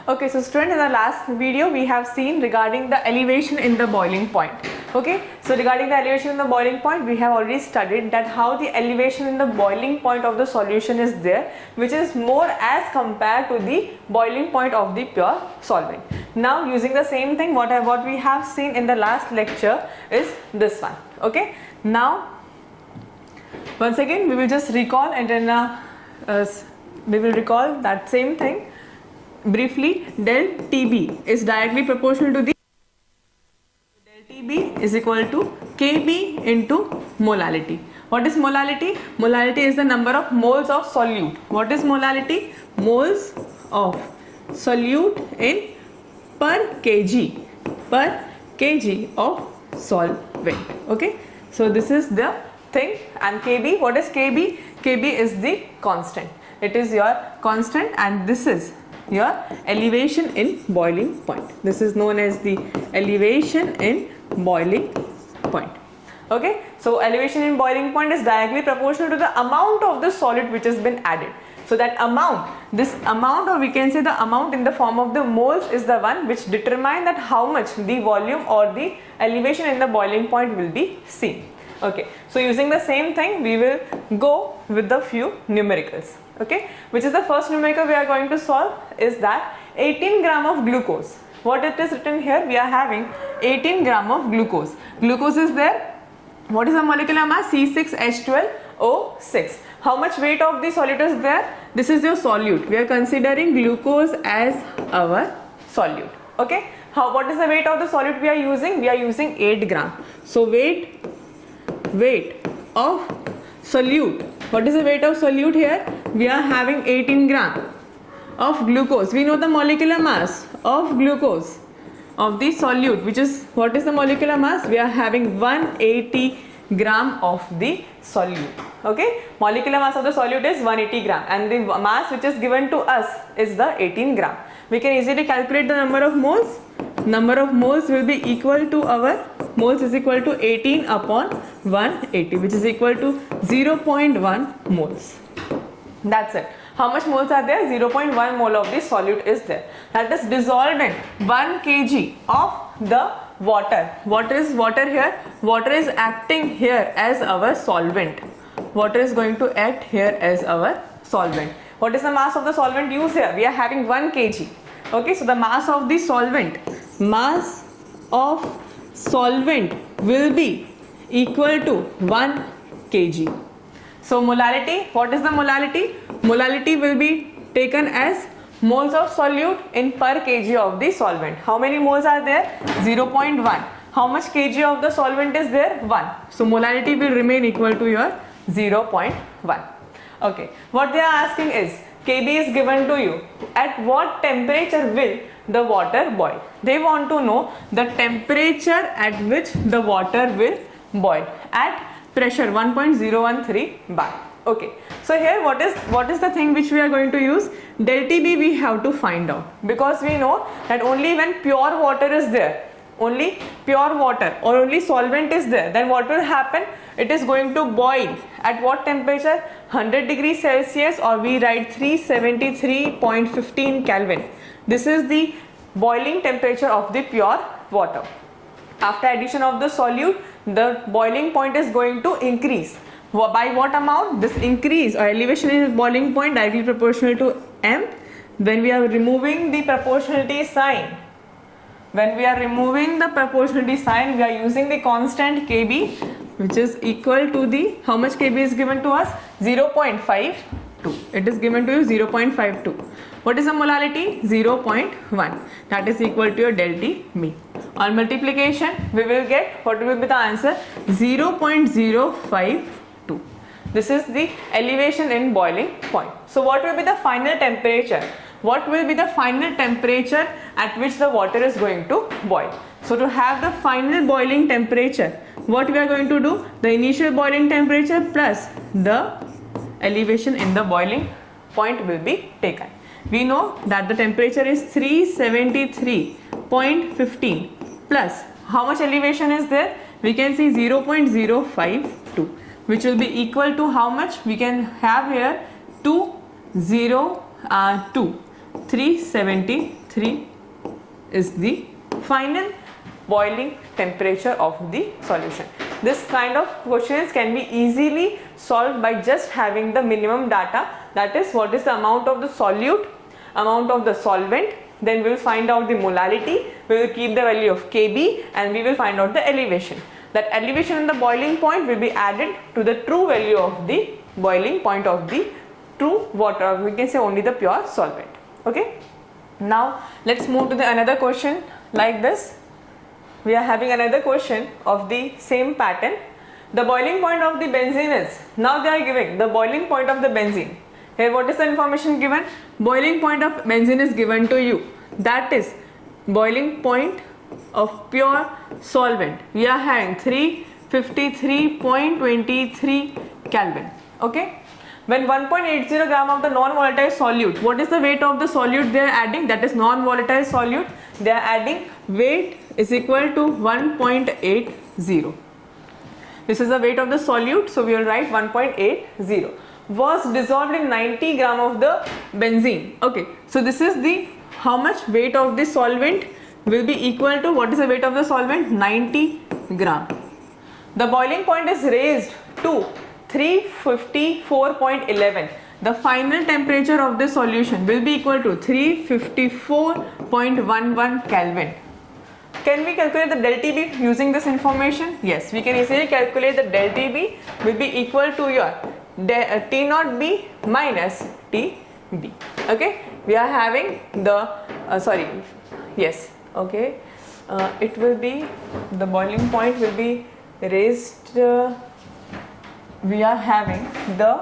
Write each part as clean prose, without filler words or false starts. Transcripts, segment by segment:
Okay, so student, in the last video we have seen regarding the elevation in the boiling point. Okay, so regarding the elevation in the boiling point, we have already studied that how the elevation in the boiling point of the solution is there, which is more as compared to the boiling point of the pure solvent. Now using the same thing, what we have seen in the last lecture is this one. Okay, now once again we will just recall, and then we will recall that same thing briefly. Del TB is directly proportional to the del TB is equal to Kb into molality. What is molality? Molality is the number of moles of solute. What is molality? Moles of solute in per kg of solvent. Okay, so this is the thing. And Kb, what is Kb? Kb is the constant. It is your constant, and this is your elevation in boiling point. This is known as the elevation in boiling point. Okay, so elevation in boiling point is directly proportional to the amount of the solid which has been added. So that amount, this amount, or we can say the amount in the form of the moles, is the one which determine that how much the volume or the elevation in the boiling point will be seen. Okay, so using the same thing, we will go with the few numericals. Okay, which is the first numerical we are going to solve is that 18 gram of glucose. What it is written here, we are having 18 gram of glucose. Glucose is there. What is the molecular mass? C6H12O6. How much weight of the solute is there? This is your solute. We are considering glucose as our solute. Okay, what is the weight of the solute we are using? We are using 8 gram. So weight of solute. What is the weight of solute here? We are having 18 gram of glucose. We know the molecular mass of glucose of the solute, which is, what is the molecular mass? We are having 180 gram of the solute. Okay, molecular mass of the solute is 180 gram, and the mass which is given to us is the 18 gram. We can easily calculate the number of moles. Number of moles will be equal to our moles is equal to 18 upon 180, which is equal to 0.1 moles. That's it. How much moles are there? 0.1 mole of the solute is there. That is dissolved in 1 kg of the water. What is water here? Water is acting here as our solvent. Water is going to act here as our solvent. What is the mass of the solvent used here? We are having 1 kg. Okay, so the mass of the solvent, will be equal to 1 kg. So molality, what is the molality? Molality will be taken as moles of solute in per kg of the solvent. How many moles are there? 0.1. How much kg of the solvent is there? 1. So molality will remain equal to your 0.1. Okay, what they are asking is, Kb is given to you. At what temperature will the water boil? They want to know the temperature at which the water will boil at pressure 1.013 bar. Okay, so here what is the thing which we are going to use? Del TB we have to find out, because we know that only when pure water is there, only pure water or only solvent is there, then what will happen? It is going to boil at what temperature? 100 degrees Celsius, or we write 373.15 Kelvin. This is the boiling temperature of the pure water. After addition of the solute, the boiling point is going to increase. By what amount? This increase or elevation in boiling point directly proportional to m. When we are removing the proportionality sign, we are using the constant Kb, which is equal to the, how much Kb is given to us? 0.52. It is given to you 0.52. What is the molality? 0.1. That is equal to your del TB. On multiplication, we will get, what will be the answer? 0.052. This is the elevation in boiling point. So what will be the final temperature? What will be the final temperature at which the water is going to boil? So to have the final boiling temperature, what we are going to do? The initial boiling temperature plus the elevation in the boiling point will be taken. We know that the temperature is 373.15 plus how much elevation is there? We can see 0.052, which will be equal to how much? We can have here 373 3 is the final boiling temperature of the solution. This kind of questions can be easily solved by just having the minimum data, that is what is the amount of the solute, amount of the solvent, then we will find out the molality, we will keep the value of Kb, and we will find out the elevation. That elevation and the boiling point will be added to the true value of the boiling point of the true water, we can say only the pure solvent. Okay, now let's move to the another question like this. We are having another question of the same pattern. The boiling point of the benzene is, now they are giving the boiling point of the benzene. Here what is the information given? Boiling point of benzene is given to you, that is boiling point of pure solvent. We are having 353.23 Kelvin. Okay, when 1.80 gram of the non-volatile solute, what is the weight of the solute they are adding? That is non-volatile solute, they are adding weight is equal to 1.80. This is the weight of the solute, so we will write 1.80. Was dissolved in 90 gram of the benzene. Okay, so this is the how much weight of the solvent will be equal to, what is the weight of the solvent? 90 gram. The boiling point is raised to 354.11. The final temperature of the solution will be equal to 354.11 Kelvin. Can we calculate the del Tb using this information? Yes, we can easily calculate the del Tb will be equal to your T naught B minus Tb. Okay, we are having the it will be, the boiling point will be raised, we are having the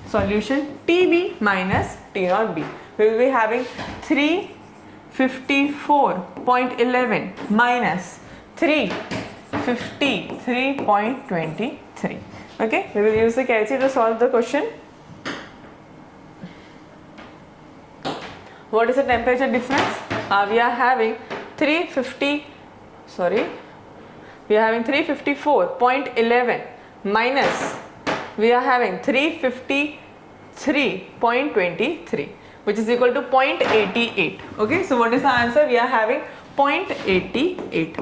solution Tb minus T naught B. We will be having 354.11 minus 353.23. Okay, we will use the calculator to solve the question. What is the temperature difference? We are having 354.11 minus, we are having 353.23, which is equal to 0.88. Okay, so what is the answer? We are having 0.88.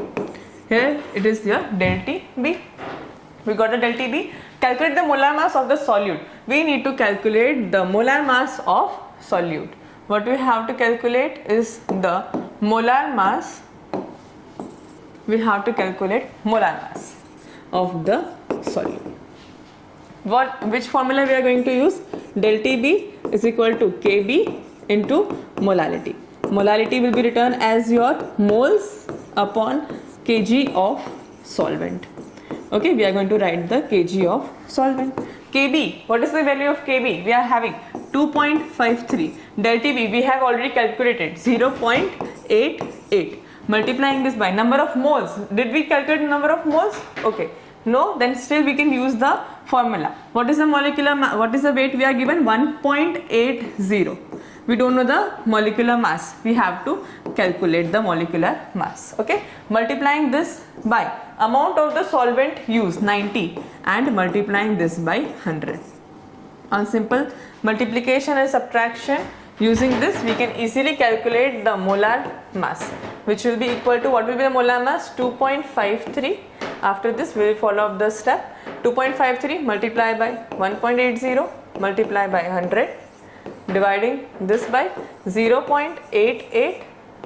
Here it is your del Tb. We got the del Tb. Calculate the molar mass of the solute. We need to calculate the molar mass of solute. What we have to calculate is the molar mass. We have to calculate molar mass of the solute. Which formula we are going to use? Del Tb is equal to Kb into molality. Molality will be written as your moles upon kg of solvent. Okay, we are going to write the kg of solvent. Kb, what is the value of Kb? We are having 2.53. Del Tb we have already calculated 0.88. Multiplying this by number of moles. Did we calculate the number of moles? Okay. No, then still we can use the formula. What is the molecular mass? What is the weight we are given? 1.80. We don't know the molecular mass. We have to calculate the molecular mass. Okay. Multiplying this by amount of the solvent used 90 and multiplying this by 100. On simple multiplication and subtraction, using this we can easily calculate the molar mass, which will be equal to, what will be the molar mass? 2.53. After this we will follow up the step. 2.53 multiply by 1.80 multiply by 100, dividing this by 0.88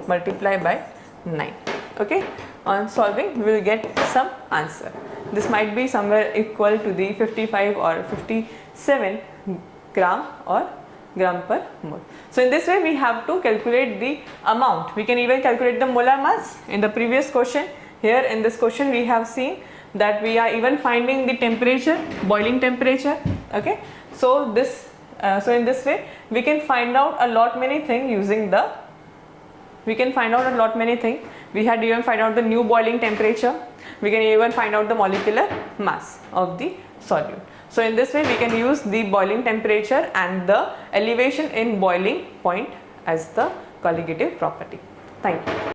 multiply by 9. Okay, on solving we will get some answer. This might be somewhere equal to the 55 or 57 gram or gram per mole. So in this way we have to calculate the amount. We can even calculate the molar mass. In the previous question, here in this question we have seen that we are even finding the temperature, boiling temperature. Okay, so this in this way we can find out a lot many things using the, we had even find out the new boiling temperature. We can even find out the molecular mass of the solute. So in this way we can use the boiling temperature and the elevation in boiling point as the colligative property. Thank you.